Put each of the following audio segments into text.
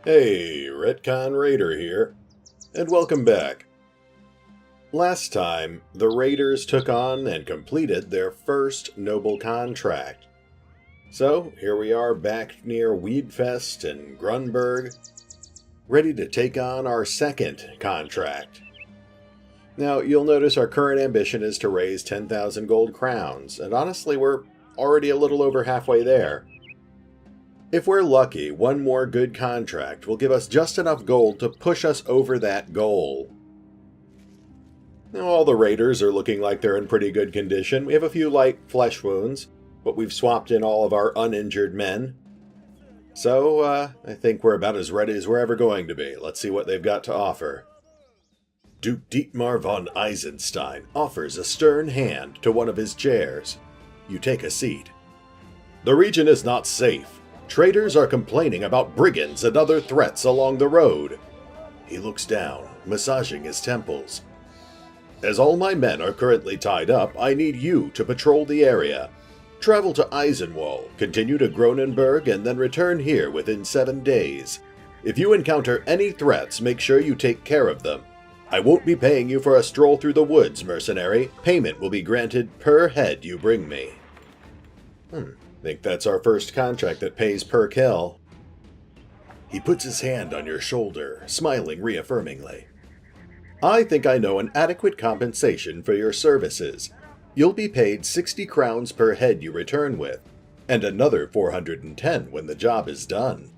Hey, Retcon Raider here, and welcome back. Last time, the Raiders took on and completed their first noble contract. So, here we are back near Weedfest in Grunberg, ready to take on our second contract. Now, you'll notice our current ambition is to raise 10,000 gold crowns, and honestly, we're already a little over halfway there. If we're lucky, one more good contract will give us just enough gold to push us over that goal. Now, all the raiders are looking like they're in pretty good condition. We have a few light flesh wounds, but we've swapped in all of our uninjured men. So, I think we're about as ready as we're ever going to be. Let's see what they've got to offer. Duke Dietmar von Eisenstein offers a stern hand to one of his chairs. You take a seat. The region is not safe. Traders are complaining about brigands and other threats along the road. He looks down, massaging his temples. As all my men are currently tied up, I need you to patrol the area. Travel to Eisenwall, continue to Gronenberg, and then return here within 7 days. If you encounter any threats, make sure you take care of them. I won't be paying you for a stroll through the woods, mercenary. Payment will be granted per head you bring me. Think that's our first contract that pays per kill. He puts his hand on your shoulder, smiling reaffirmingly. I think I know an adequate compensation for your services. You'll be paid 60 crowns per head you return with, and another 410 when the job is done.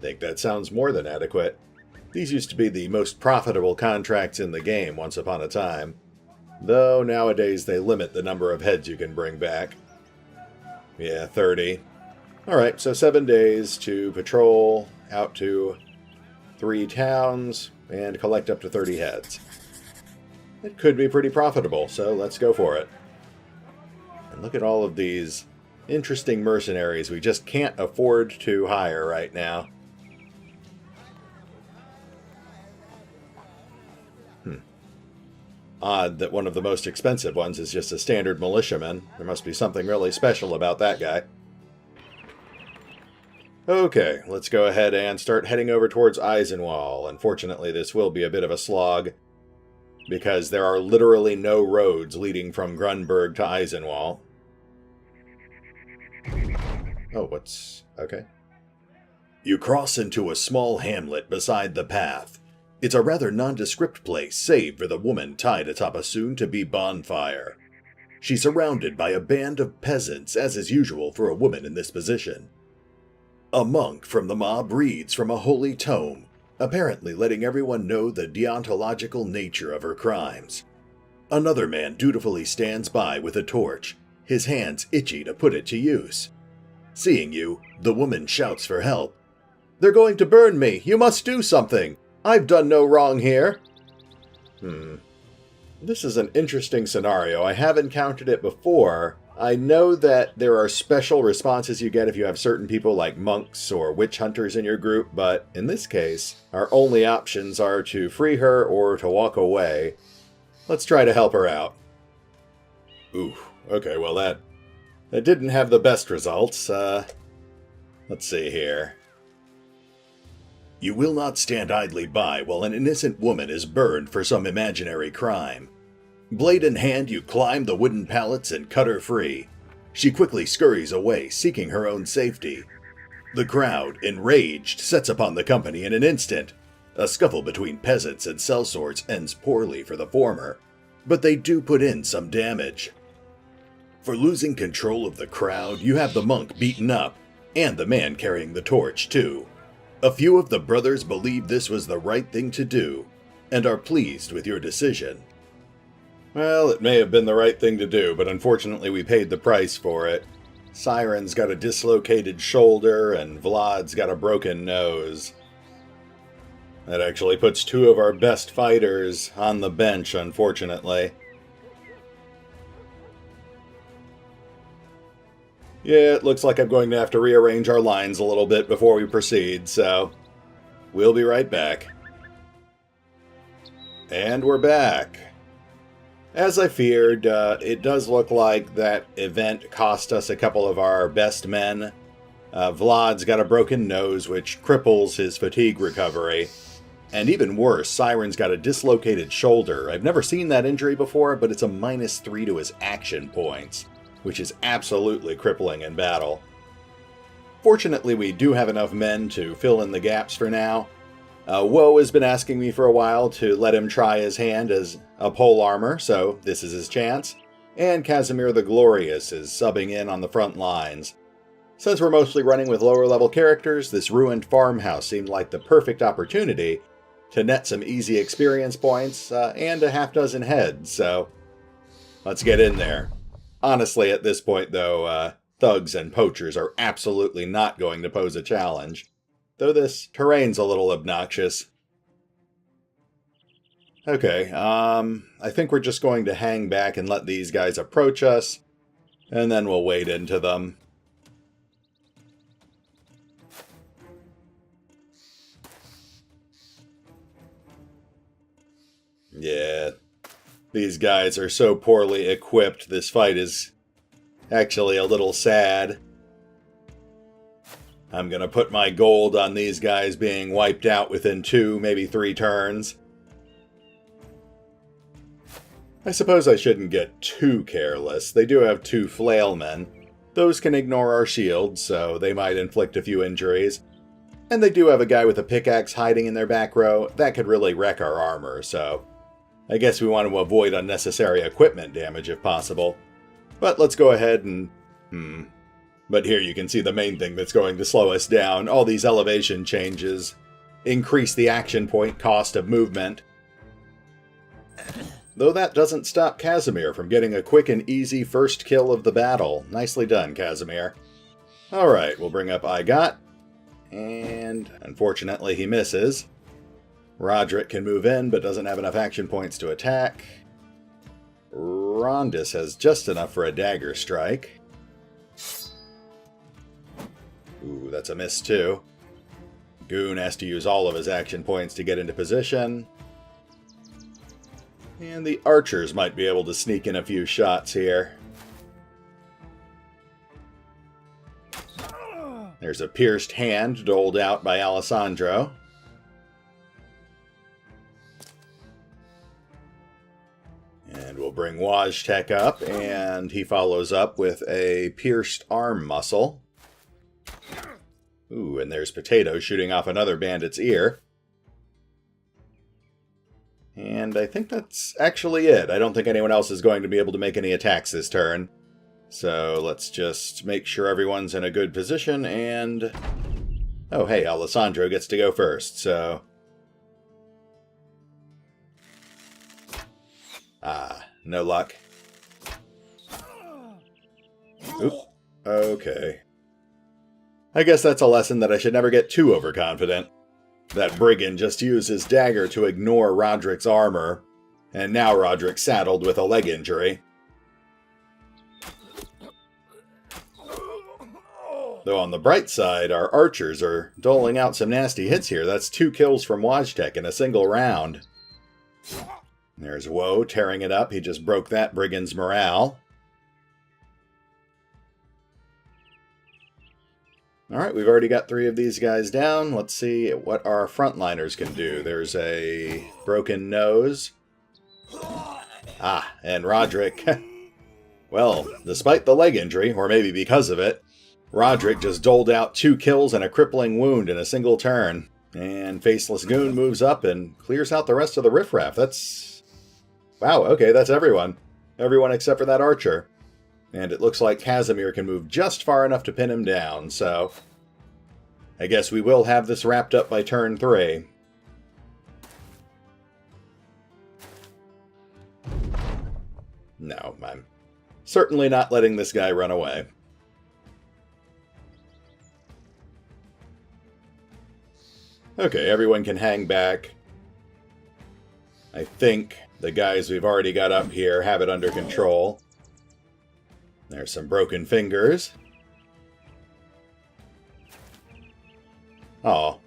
Think that sounds more than adequate. These used to be the most profitable contracts in the game once upon a time, though nowadays they limit the number of heads you can bring back. Yeah, 30. Alright, so 7 days to patrol out to 3 towns and collect up to 30 heads. It could be pretty profitable, so let's go for it. And look at all of these interesting mercenaries we just can't afford to hire right now. Odd that one of the most expensive ones is just a standard militiaman. There must be something really special about that guy. Okay, let's go ahead and start heading over towards Eisenwall. Unfortunately, this will be a bit of a slog, because there are literally no roads leading from Grunberg to Eisenwall. Oh, what's... okay. You cross into a small hamlet beside the path. It's a rather nondescript place, save for the woman tied atop a soon-to-be bonfire. She's surrounded by a band of peasants, as is usual for a woman in this position. A monk from the mob reads from a holy tome, apparently letting everyone know the deontological nature of her crimes. Another man dutifully stands by with a torch, his hands itchy to put it to use. Seeing you, the woman shouts for help. "They're going to burn me! You must do something! I've done no wrong here." This is an interesting scenario. I have encountered it before. I know that there are special responses you get if you have certain people like monks or witch hunters in your group, but in this case, our only options are to free her or to walk away. Let's try to help her out. Ooh, okay, well that didn't have the best results. Let's see here. You will not stand idly by while an innocent woman is burned for some imaginary crime. Blade in hand, you climb the wooden pallets and cut her free. She quickly scurries away, seeking her own safety. The crowd, enraged, sets upon the company in an instant. A scuffle between peasants and sellswords ends poorly for the former, but they do put in some damage. For losing control of the crowd, you have the monk beaten up, and the man carrying the torch, too. A few of the brothers believe this was the right thing to do, and are pleased with your decision. Well, it may have been the right thing to do, but unfortunately we paid the price for it. Siren's got a dislocated shoulder, and Vlad's got a broken nose. That actually puts 2 of our best fighters on the bench, unfortunately. Yeah, it looks like I'm going to have to rearrange our lines a little bit before we proceed, so we'll be right back. And we're back. As I feared, it does look like that event cost us a couple of our best men. Vlad's got a broken nose, which cripples his fatigue recovery. And even worse, Siren's got a dislocated shoulder. I've never seen that injury before, but it's a -3 to his action points, which is absolutely crippling in battle. Fortunately, we do have enough men to fill in the gaps for now. Woe has been asking me for a while to let him try his hand as a pole armor, so this is his chance. And Casimir the Glorious is subbing in on the front lines. Since we're mostly running with lower level characters, this ruined farmhouse seemed like the perfect opportunity to net some easy experience points and a half-dozen heads, so let's get in there. Honestly, at this point though, thugs and poachers are absolutely not going to pose a challenge. Though this terrain's a little obnoxious. Okay, I think we're just going to hang back and let these guys approach us, and then we'll wade into them. Yeah, these guys are so poorly equipped, this fight is actually a little sad. I'm gonna put my gold on these guys being wiped out within 2, maybe 3 turns. I suppose I shouldn't get too careless. They do have 2 flailmen. Those can ignore our shields, so they might inflict a few injuries. And they do have a guy with a pickaxe hiding in their back row. That could really wreck our armor, so I guess we want to avoid unnecessary equipment damage if possible. But let's go ahead and... But here you can see the main thing that's going to slow us down. All these elevation changes increase the action point cost of movement. Though that doesn't stop Casimir from getting a quick and easy first kill of the battle. Nicely done, Casimir. Alright, we'll bring up I Got. And unfortunately he misses. Roderick can move in, but doesn't have enough action points to attack. Rondis has just enough for a dagger strike. Ooh, that's a miss too. Goon has to use all of his action points to get into position. And the archers might be able to sneak in a few shots here. There's a pierced hand doled out by Alessandro. And we'll bring Wojtek up, and he follows up with a pierced arm muscle. Ooh, and there's Potato shooting off another bandit's ear. And I think that's actually it. I don't think anyone else is going to be able to make any attacks this turn. So let's just make sure everyone's in a good position, and... Oh, hey, Alessandro gets to go first, so... Ah, no luck. Oop. Okay. I guess that's a lesson that I should never get too overconfident. That brigand just used his dagger to ignore Roderick's armor, and now Roderick's saddled with a leg injury. Though on the bright side, our archers are doling out some nasty hits here. That's 2 kills from Wojtek in a single round. There's Woe tearing it up. He just broke that brigand's morale. Alright, we've already got 3 of these guys down. Let's see what our frontliners can do. There's a broken nose. Ah, and Roderick. Well, despite the leg injury, or maybe because of it, Roderick just doled out 2 kills and a crippling wound in a single turn. And Faceless Goon moves up and clears out the rest of the riffraff. That's... Wow, okay, that's everyone. Everyone except for that archer. And it looks like Casimir can move just far enough to pin him down, so... I guess we will have this wrapped up by turn 3. No, I'm certainly not letting this guy run away. Okay, everyone can hang back. I think the guys we've already got up here have it under control. There's some broken fingers. Oh,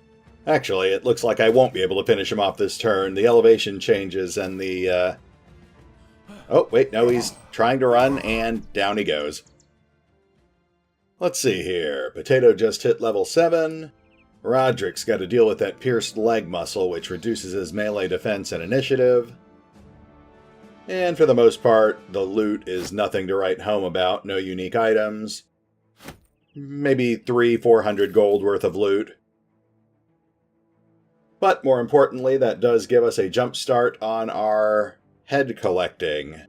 actually, it looks like I won't be able to finish him off this turn. The elevation changes and the... Oh, wait, no, he's trying to run, and down he goes. Let's see here. Potato just hit level 7. Roderick's got to deal with that pierced leg muscle, which reduces his melee defense and initiative. And for the most part, the loot is nothing to write home about. No unique items. Maybe 300-400 gold worth of loot. But more importantly, that does give us a jump start on our head collecting.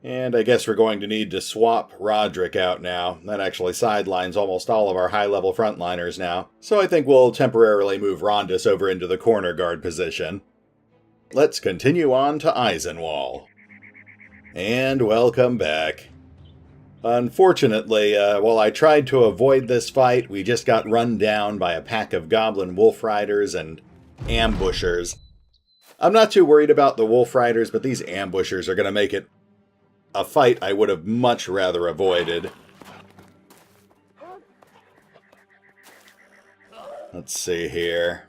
And I guess we're going to need to swap Roderick out now. That actually sidelines almost all of our high-level frontliners now. So I think we'll temporarily move Rondis over into the corner guard position. Let's continue on to Eisenwall. And welcome back. Unfortunately, while I tried to avoid this fight, we just got run down by a pack of goblin wolf riders and ambushers. I'm not too worried about the wolf riders, but these ambushers are going to make it a fight I would have much rather avoided. Let's see here.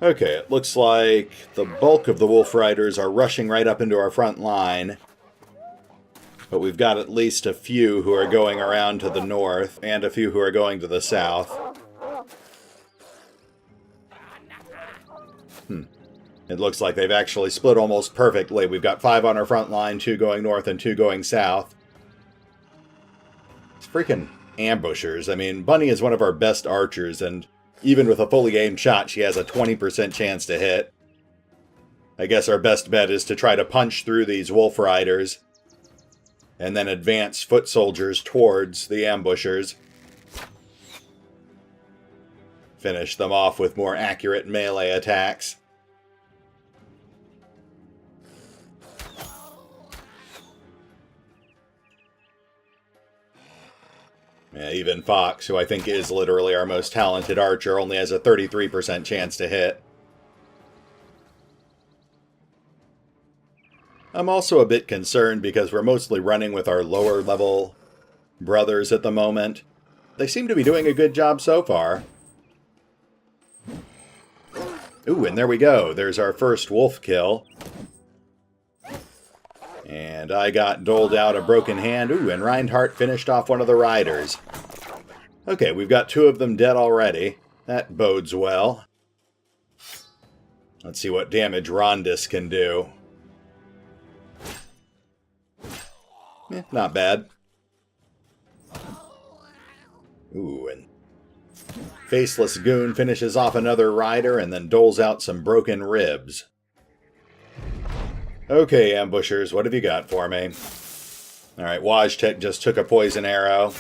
Okay, it looks like the bulk of the wolf riders are rushing right up into our front line. But we've got at least a few who are going around to the north, and a few who are going to the south. It looks like they've actually split almost perfectly. We've got 5 on our front line, 2 going north and 2 going south. It's freaking ambushers. I mean, Bunny is one of our best archers, and even with a fully aimed shot, she has a 20% chance to hit. I guess our best bet is to try to punch through these wolf riders, and then advance foot soldiers towards the ambushers. Finish them off with more accurate melee attacks. Yeah, even Fox, who I think is literally our most talented archer, only has a 33% chance to hit. I'm also a bit concerned because we're mostly running with our lower level brothers at the moment. They seem to be doing a good job so far. Ooh, and there we go. There's our first wolf kill. And I got doled out a broken hand. Ooh, and Reinhardt finished off one of the riders. Okay, we've got 2 of them dead already. That bodes well. Let's see what damage Rondis can do. Not bad. Ooh, and Faceless Goon finishes off another rider and then doles out some broken ribs. Okay, ambushers, what have you got for me? Alright, Wojtek just took a poison arrow.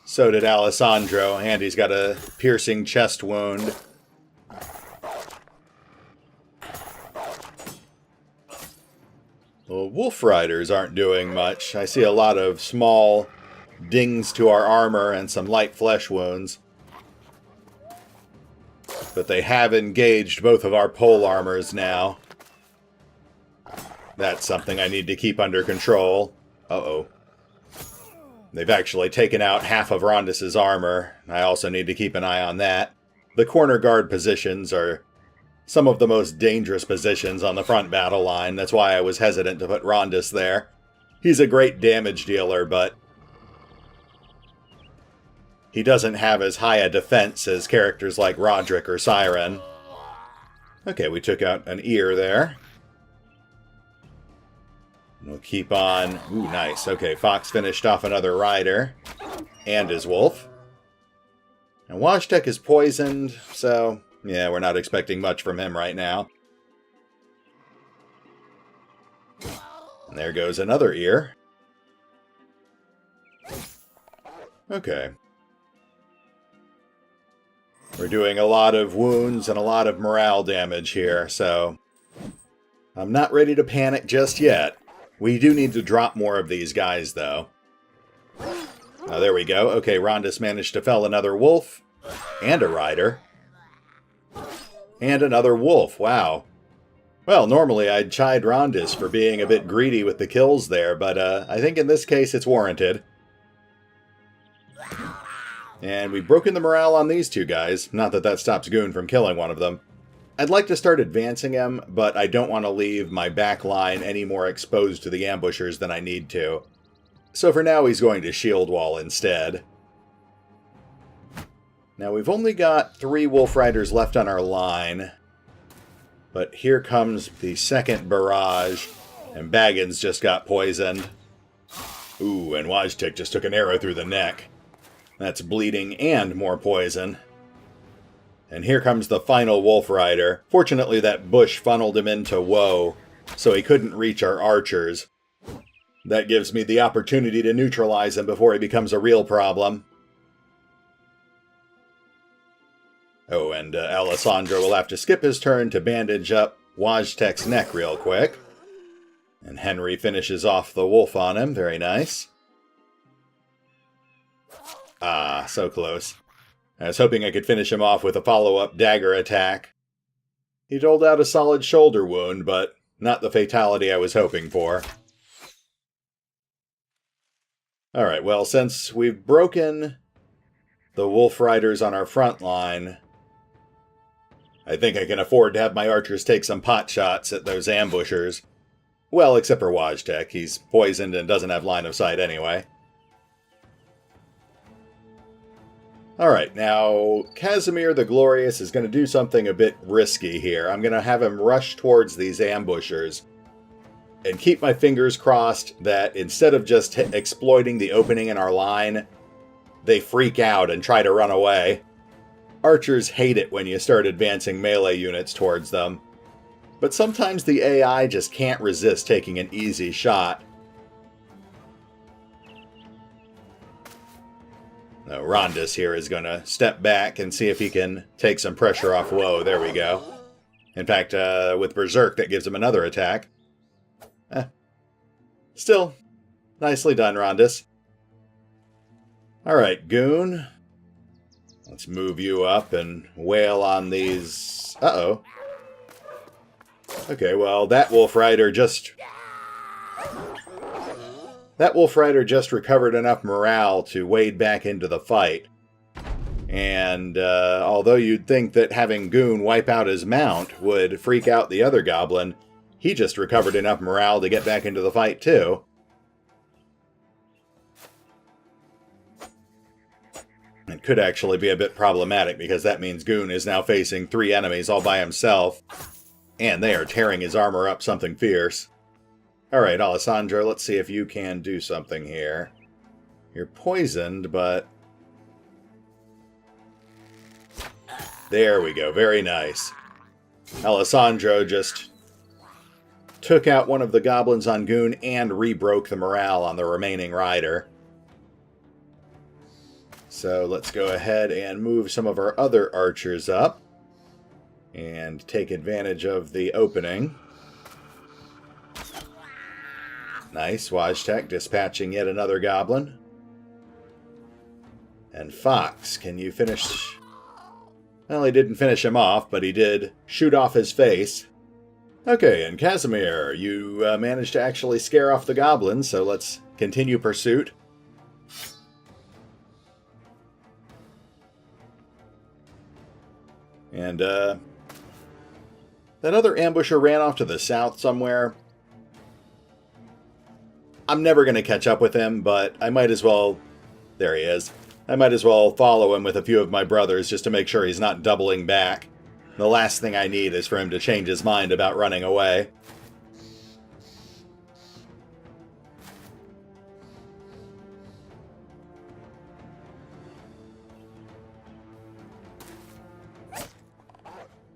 So did Alessandro, and he's got a piercing chest wound. Well, wolf riders aren't doing much. I see a lot of small dings to our armor and some light flesh wounds. But they have engaged both of our pole armors now. That's something I need to keep under control. Uh-oh. They've actually taken out half of Rondis' armor. I also need to keep an eye on that. The corner guard positions are some of the most dangerous positions on the front battle line. That's why I was hesitant to put Rondis there. He's a great damage dealer, but he doesn't have as high a defense as characters like Roderick or Siren. Okay, we took out an ear there. We'll keep on. Ooh, nice. Okay, Fox finished off another rider. And his wolf. And Wojtek is poisoned, so yeah, we're not expecting much from him right now. And there goes another ear. Okay. We're doing a lot of wounds and a lot of morale damage here, so I'm not ready to panic just yet. We do need to drop more of these guys, though. Oh, there we go. Okay, Rondis managed to fell another wolf. And a rider. And another wolf. Wow. Well, normally I'd chide Rondis for being a bit greedy with the kills there, but I think in this case it's warranted. And we've broken the morale on these 2 guys. Not that that stops Goon from killing one of them. I'd like to start advancing him, but I don't want to leave my back line any more exposed to the ambushers than I need to. So for now, he's going to shield wall instead. Now, we've only got 3 Wolf Riders left on our line. But here comes the second barrage, and Baggins just got poisoned. Ooh, and Wojtek just took an arrow through the neck. That's bleeding and more poison. And here comes the final Wolf Rider. Fortunately, that bush funneled him into woe, so he couldn't reach our archers. That gives me the opportunity to neutralize him before he becomes a real problem. Oh, and Alessandro will have to skip his turn to bandage up Wojtek's neck real quick. And Henry finishes off the wolf on him. Very nice. Ah, so close. I was hoping I could finish him off with a follow-up dagger attack. He doled out a solid shoulder wound, but not the fatality I was hoping for. Alright, well, since we've broken the Wolf Riders on our front line, I think I can afford to have my archers take some pot shots at those ambushers. Well, except for Wojtek. He's poisoned and doesn't have line of sight anyway. Alright, now Casimir the Glorious is going to do something a bit risky here. I'm going to have him rush towards these ambushers and keep my fingers crossed that instead of just exploiting the opening in our line, they freak out and try to run away. Archers hate it when you start advancing melee units towards them, but sometimes the AI just can't resist taking an easy shot. Now, Rondis here is going to step back and see if he can take some pressure off Woe. There we go. In fact, with Berserk, that gives him another attack. Still, nicely done, Rondis. Alright, Goon. Let's move you up and wail on these... Uh-oh. Okay, well, that Wolf Rider just recovered enough morale to wade back into the fight. And although you'd think that having Goon wipe out his mount would freak out the other goblin, he just recovered enough morale to get back into the fight too. It could actually be a bit problematic because that means Goon is now facing 3 enemies all by himself. And they are tearing his armor up something fierce. Alright, Alessandro, let's see if you can do something here. You're poisoned, but... There we go, very nice. Alessandro just took out one of the goblins on Goon and re-broke the morale on the remaining rider. So let's go ahead and move some of our other archers up and take advantage of the opening. Nice, Wojtek dispatching yet another goblin. And Fox, can you finish... Well, he didn't finish him off, but he did shoot off his face. Okay, and Casimir, you managed to actually scare off the goblins, so let's continue pursuit. And, that other ambusher ran off to the south somewhere. I'm never going to catch up with him, but I might as well... There he is. I might as well follow him with a few of my brothers just to make sure he's not doubling back. The last thing I need is for him to change his mind about running away.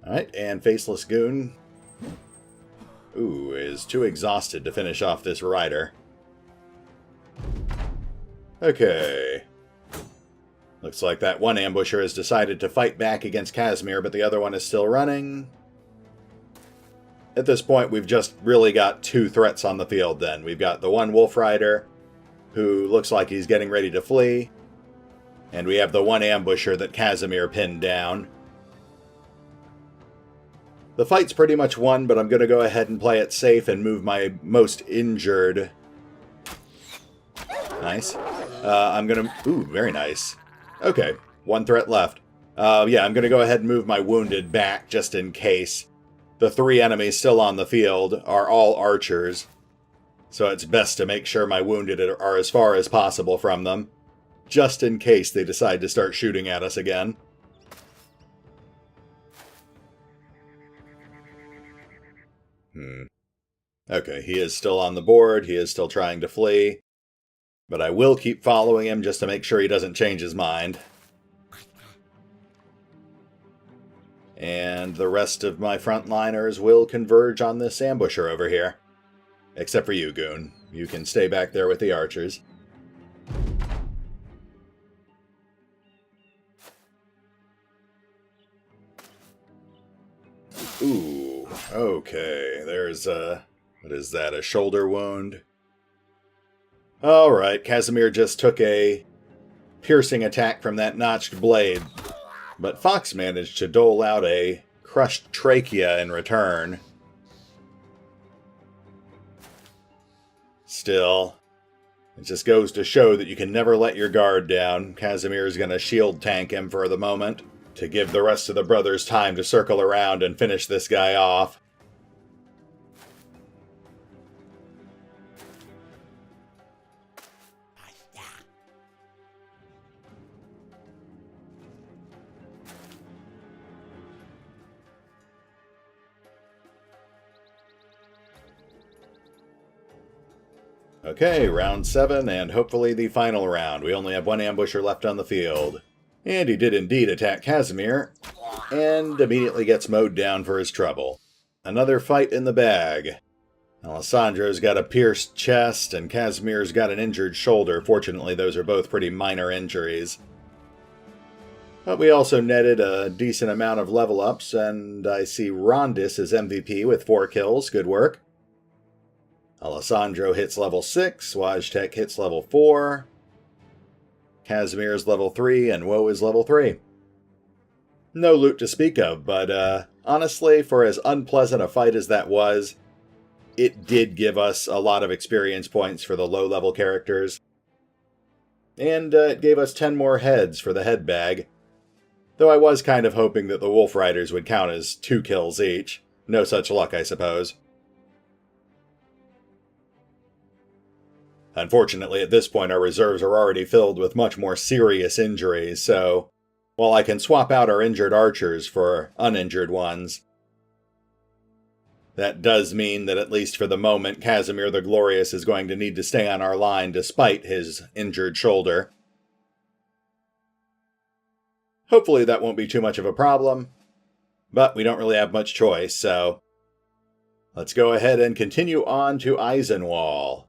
Alright, and Faceless Goon, is too exhausted to finish off this rider. Okay. Looks like that one ambusher has decided to fight back against Casimir, but the other one is still running. At this point, we've just really got 2 threats on the field then. We've got the one Wolf Rider, who looks like he's getting ready to flee. And we have the one ambusher that Casimir pinned down. The fight's pretty much won, but I'm going to go ahead and play it safe and move my most injured. Nice. I'm going to... Ooh, very nice. Okay, 1 threat left. Yeah, I'm going to go ahead and move my wounded back just in case. The 3 enemies still on the field are all archers. So it's best to make sure my wounded are as far as possible from them, just in case they decide to start shooting at us again. Okay, he is still on the board, he is still trying to flee, but I will keep following him just to make sure he doesn't change his mind. And the rest of my frontliners will converge on this ambusher over here. Except for you, Goon. You can stay back there with the archers. Ooh, okay. There's what is that, a shoulder wound? Alright, Casimir just took a piercing attack from that notched blade. But Fox managed to dole out a crushed trachea in return. Still, it just goes to show that you can never let your guard down. Casimir is going to shield tank him for the moment to give the rest of the brothers time to circle around and finish this guy off. Okay, round 7, and hopefully the final round. We only have one ambusher left on the field. And he did indeed attack Casimir, and immediately gets mowed down for his trouble. Another fight in the bag. Alessandro's got a pierced chest, and Casimir's got an injured shoulder. Fortunately, those are both pretty minor injuries. But we also netted a decent amount of level ups, and I see Rondis as MVP with 4 kills. Good work. Alessandro hits level 6, Wajtek hits level 4, Casimir is level 3, and Woe is level 3. No loot to speak of, but honestly, for as unpleasant a fight as that was, it did give us a lot of experience points for the low-level characters. And it gave us 10 more heads for the head bag. Though I was kind of hoping that the Wolf Riders would count as 2 kills each. No such luck, I suppose. Unfortunately, at this point, our reserves are already filled with much more serious injuries, so while I can swap out our injured archers for uninjured ones, that does mean that at least for the moment, Casimir the Glorious is going to need to stay on our line despite his injured shoulder. Hopefully that won't be too much of a problem, but we don't really have much choice, so let's go ahead and continue on to Eisenwall.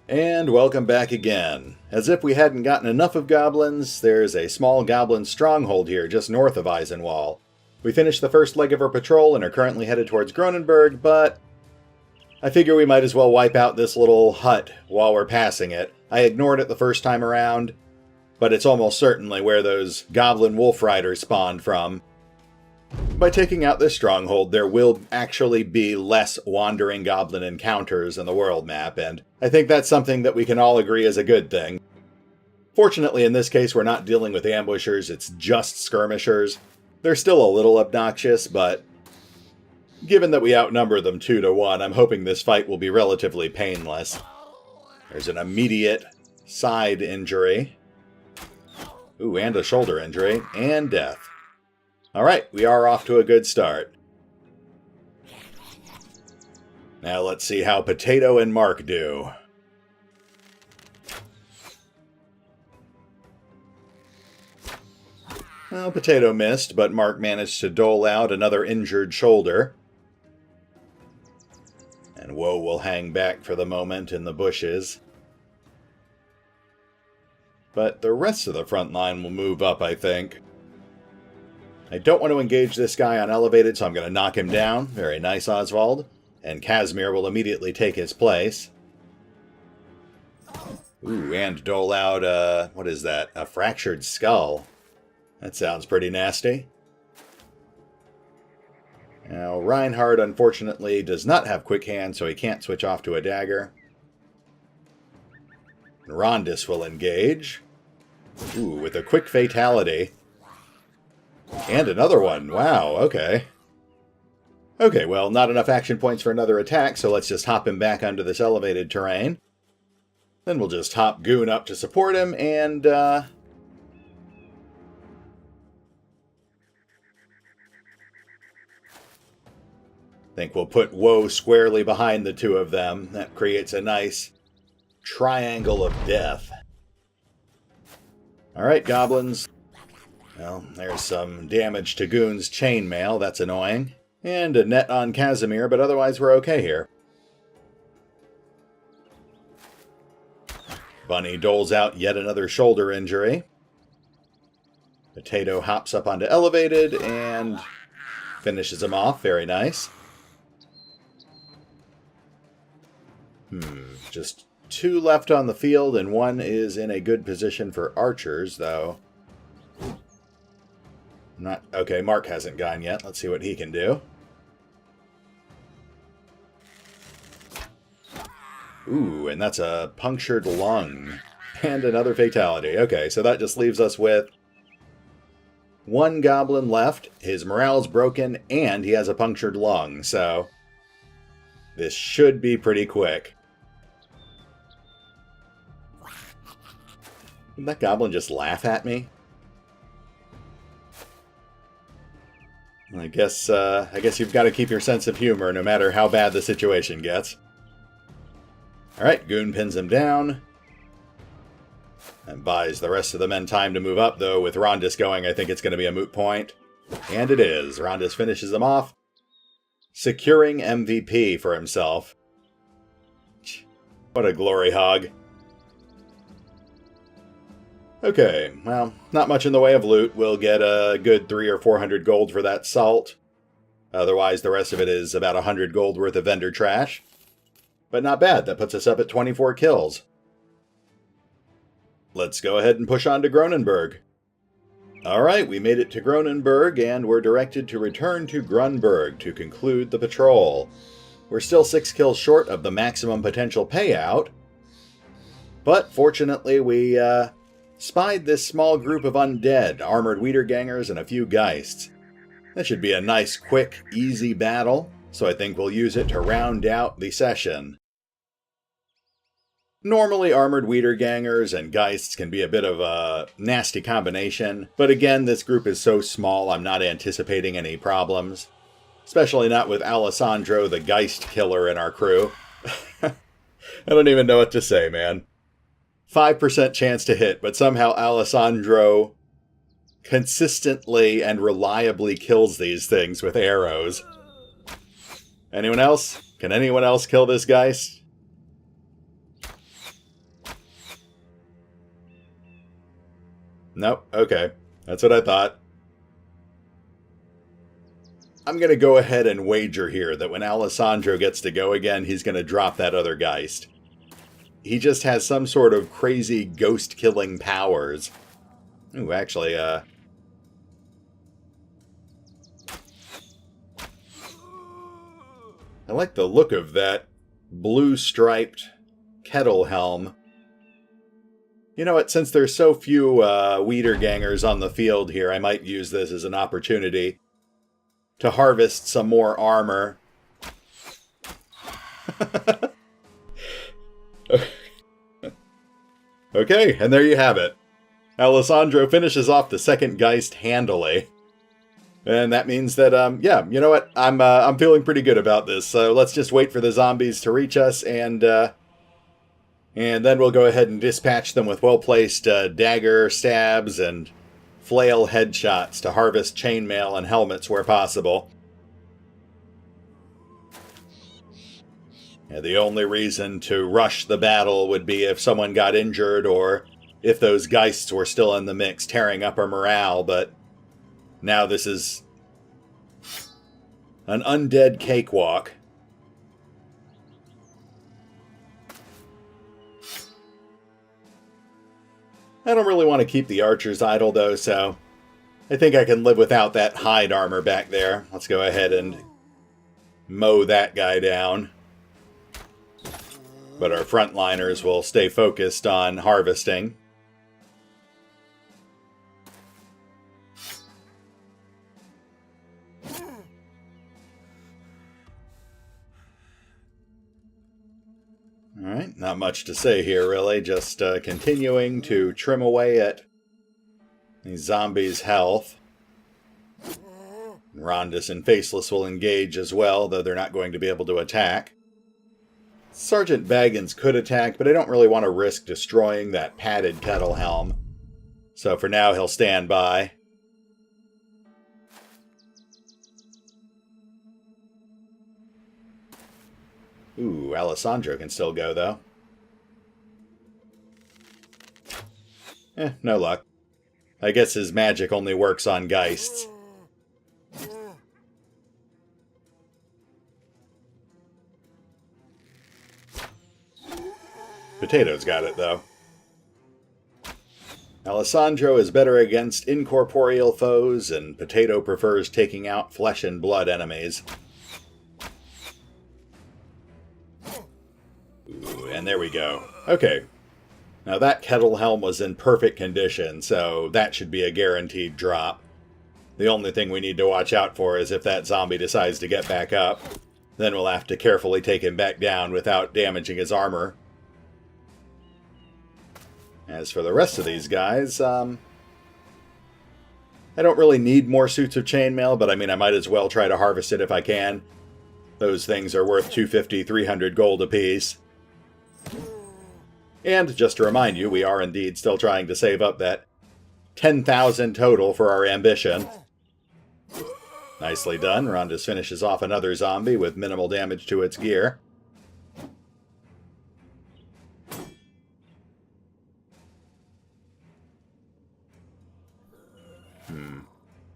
And welcome back again. As if we hadn't gotten enough of goblins, there's a small goblin stronghold here just north of Eisenwall. We finished the first leg of our patrol and are currently headed towards Gronenberg, but I figure we might as well wipe out this little hut while we're passing it. I ignored it the first time around, but it's almost certainly where those goblin wolf riders spawned from. By taking out this stronghold, there will actually be less wandering goblin encounters in the world map, and I think that's something that we can all agree is a good thing. Fortunately, in this case, we're not dealing with ambushers, it's just skirmishers. They're still a little obnoxious, but given that we outnumber them 2 to 1, I'm hoping this fight will be relatively painless. There's an immediate side injury. Ooh, and a shoulder injury, and death. Alright, we are off to a good start. Now let's see how Potato and Mark do. Well, Potato missed, but Mark managed to dole out another injured shoulder. And Woe will hang back for the moment in the bushes. But the rest of the front line will move up, I think. I don't want to engage this guy on elevated, so I'm going to knock him down. Very nice, Oswald. And Casimir will immediately take his place. Ooh, and dole out, what is that? A fractured skull. That sounds pretty nasty. Now, Reinhard, unfortunately, does not have quick hand, so he can't switch off to a dagger. Rondis will engage. Ooh, with a quick fatality. And another one. Wow, okay. Okay, well, not enough action points for another attack, so let's just hop him back onto this elevated terrain. Then we'll just hop Goon up to support him, and, think we'll put Woe squarely behind the two of them. That creates a nice triangle of death. Alright, goblins. Well, there's some damage to Goon's chainmail. That's annoying. And a net on Casimir, but otherwise we're okay here. Bunny doles out yet another shoulder injury. Potato hops up onto elevated and finishes him off. Very nice. Just 2 left on the field, and 1 is in a good position for archers, though. Not okay, Mark hasn't gone yet. Let's see what he can do. Ooh, and that's a punctured lung. And another fatality. Okay, so that just leaves us with 1 goblin left. His morale's broken, and he has a punctured lung, so this should be pretty quick. Did that goblin just laugh at me? I guess you've got to keep your sense of humor no matter how bad the situation gets. Alright, Goon pins him down. And buys the rest of the men time to move up, though with Rondis going, I think it's going to be a moot point. And it is. Rondis finishes him off, securing MVP for himself. What a glory hog. Okay, well, not much in the way of loot. We'll get a good 300 or 400 gold for that salt. Otherwise, the rest of it is about 100 gold worth of vendor trash. But not bad. That puts us up at 24 kills. Let's go ahead and push on to Gronenberg. Alright, we made it to Gronenberg, and we're directed to return to Grunberg to conclude the patrol. We're still 6 kills short of the maximum potential payout. But fortunately, we spied this small group of undead, armored Wiedergangers, and a few Geists. That should be a nice, quick, easy battle, so I think we'll use it to round out the session. Normally, armored Wiedergangers and Geists can be a bit of a nasty combination, but again, this group is so small I'm not anticipating any problems. Especially not with Alessandro, the Geist killer, in our crew. I don't even know what to say, man. 5% chance to hit, but somehow Alessandro consistently and reliably kills these things with arrows. Anyone else? Can anyone else kill this Geist? Nope, okay. That's what I thought. I'm going to go ahead and wager here that when Alessandro gets to go again, he's going to drop that other Geist. He just has some sort of crazy ghost-killing powers. Ooh, actually, I like the look of that blue-striped kettle helm. You know what, since there's so few Wiedergangers on the field here, I might use this as an opportunity to harvest some more armor. Okay, and there you have it. Alessandro finishes off the second Geist handily. And that means that, yeah, you know what? I'm feeling pretty good about this. So let's just wait for the zombies to reach us, and then we'll go ahead and dispatch them with well-placed dagger stabs and flail headshots to harvest chainmail and helmets where possible. And the only reason to rush the battle would be if someone got injured or if those Geists were still in the mix, tearing up our morale, but now this is an undead cakewalk. I don't really want to keep the archers idle, though, so I think I can live without that hide armor back there. Let's go ahead and mow that guy down. But our frontliners will stay focused on harvesting. Alright, not much to say here, really. Just continuing to trim away at these zombies' health. Rondus and Faceless will engage as well, though they're not going to be able to attack. Sergeant Baggins could attack, but I don't really want to risk destroying that padded kettle helm. So for now, he'll stand by. Ooh, Alessandro can still go, though. No luck. I guess his magic only works on Geists. Potato's got it, though. Alessandro is better against incorporeal foes, and Potato prefers taking out flesh and blood enemies. Ooh, and there we go. Okay. Now that kettle helm was in perfect condition, so that should be a guaranteed drop. The only thing we need to watch out for is if that zombie decides to get back up. Then we'll have to carefully take him back down without damaging his armor. As for the rest of these guys, I don't really need more suits of chainmail, but I mean, I might as well try to harvest it if I can. Those things are worth 250, 300 gold apiece. And just to remind you, we are indeed still trying to save up that 10,000 total for our ambition. Nicely done. Rondus finishes off another zombie with minimal damage to its gear.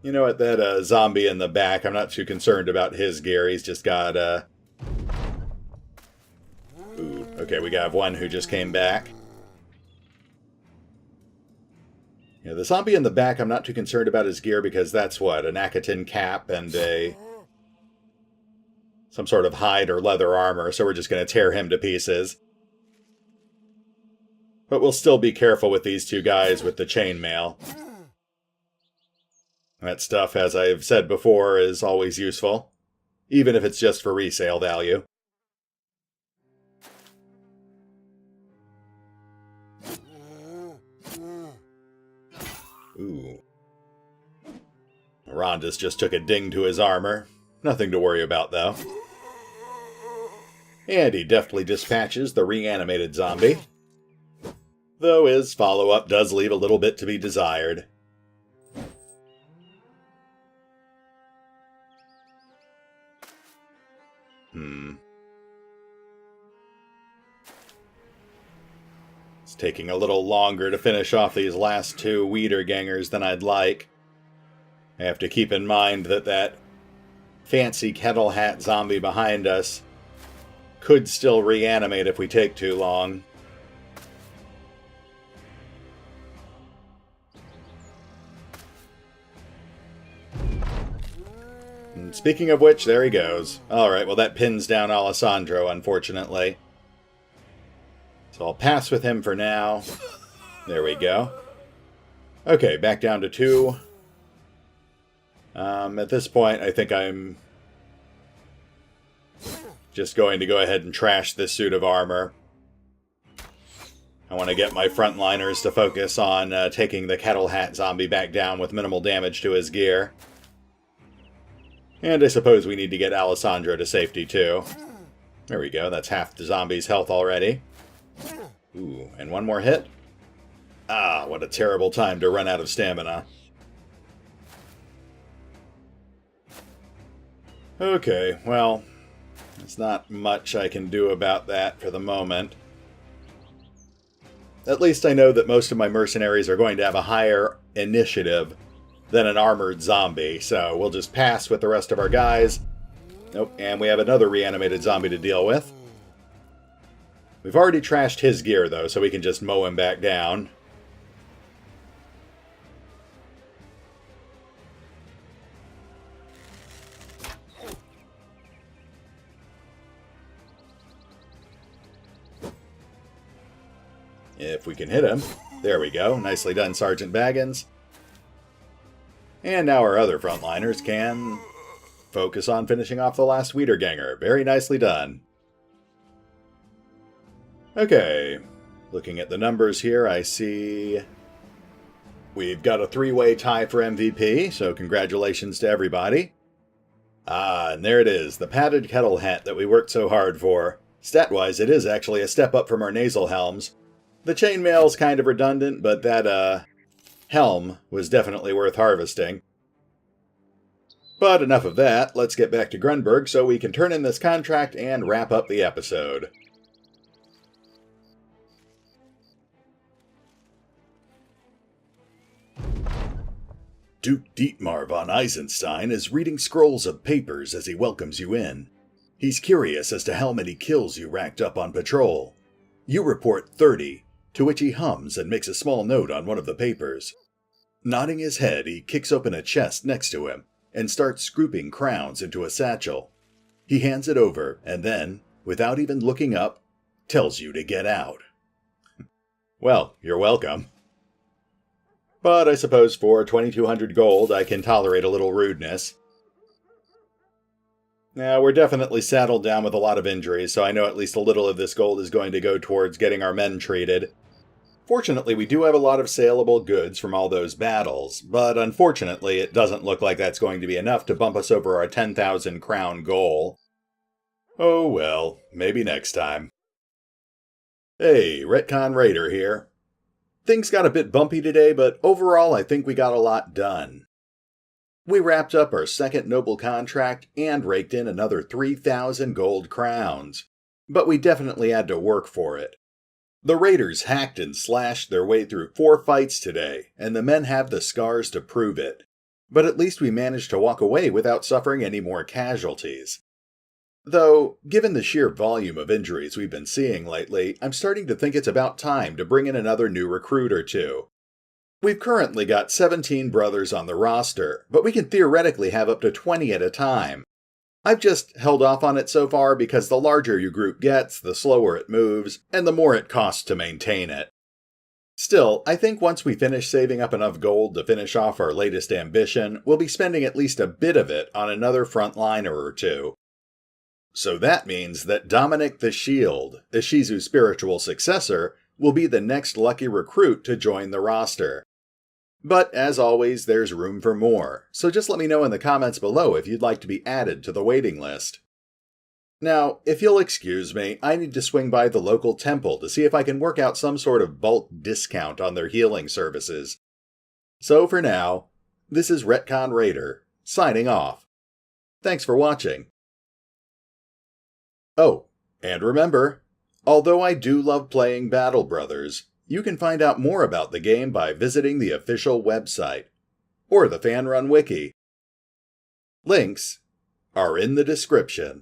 You know what, that zombie in the back, I'm not too concerned about his gear. He's just got, Ooh, okay, we got one who just came back. Yeah, the zombie in the back, I'm not too concerned about his gear because that's what? An Akaton cap and some sort of hide or leather armor, so we're just going to tear him to pieces. But we'll still be careful with these two guys with the chainmail. That stuff, as I've said before, is always useful, even if it's just for resale value. Ooh. Rondus just took a ding to his armor. Nothing to worry about, though. And he deftly dispatches the reanimated zombie. Though his follow-up does leave a little bit to be desired. It's taking a little longer to finish off these last two Wiedergängers than I'd like. I have to keep in mind that that fancy kettle hat zombie behind us could still reanimate if we take too long. And speaking of which, there he goes. Alright, well that pins down Alessandro, unfortunately. So I'll pass with him for now. There we go. Okay, back down to 2. At this point, I think I'm just going to go ahead and trash this suit of armor. I want to get my frontliners to focus on taking the kettle hat zombie back down with minimal damage to his gear. And I suppose we need to get Alessandro to safety too. There we go, that's half the zombie's health already. Ooh, and one more hit? Ah, what a terrible time to run out of stamina. Okay, well, there's not much I can do about that for the moment. At least I know that most of my mercenaries are going to have a higher initiative than an armored zombie, so we'll just pass with the rest of our guys. Nope, and we have another reanimated zombie to deal with. We've already trashed his gear, though, so we can just mow him back down. If we can hit him. There we go. Nicely done, Sergeant Baggins. And now our other frontliners can focus on finishing off the last Wiedergänger. Very nicely done. Okay, looking at the numbers here, I see we've got a 3-way tie for MVP, so congratulations to everybody. And there it is, the padded kettle hat that we worked so hard for. Stat-wise, it is actually a step up from our nasal helms. The chainmail's kind of redundant, but that, helm was definitely worth harvesting. But enough of that, let's get back to Grunberg so we can turn in this contract and wrap up the episode. Duke Dietmar von Eisenstein is reading scrolls of papers as he welcomes you in. He's curious as to how many kills you racked up on patrol. You report 30, to which he hums and makes a small note on one of the papers. Nodding his head, he kicks open a chest next to him and starts scooping crowns into a satchel. He hands it over and then, without even looking up, tells you to get out. Well, you're welcome. But I suppose for 2,200 gold I can tolerate a little rudeness. Now, we're definitely saddled down with a lot of injuries, so I know at least a little of this gold is going to go towards getting our men treated. Fortunately, we do have a lot of saleable goods from all those battles, but unfortunately it doesn't look like that's going to be enough to bump us over our 10,000 crown goal. Oh well, maybe next time. Hey, Retcon Raider here. Things got a bit bumpy today, but overall I think we got a lot done. We wrapped up our second noble contract and raked in another 3,000 gold crowns. But we definitely had to work for it. The Raiders hacked and slashed their way through 4 fights today, and the men have the scars to prove it. But at least we managed to walk away without suffering any more casualties. Though, given the sheer volume of injuries we've been seeing lately, I'm starting to think it's about time to bring in another new recruit or two. We've currently got 17 brothers on the roster, but we can theoretically have up to 20 at a time. I've just held off on it so far because the larger your group gets, the slower it moves, and the more it costs to maintain it. Still, I think once we finish saving up enough gold to finish off our latest ambition, we'll be spending at least a bit of it on another frontliner or two. So that means that Dominic the Shield, Ishizu's spiritual successor, will be the next lucky recruit to join the roster. But as always, there's room for more, so just let me know in the comments below if you'd like to be added to the waiting list. Now, if you'll excuse me, I need to swing by the local temple to see if I can work out some sort of bulk discount on their healing services. So for now, this is Retcon Raider, signing off. Thanks for watching. Oh, and remember, although I do love playing Battle Brothers, you can find out more about the game by visiting the official website, or the fan-run wiki. Links are in the description.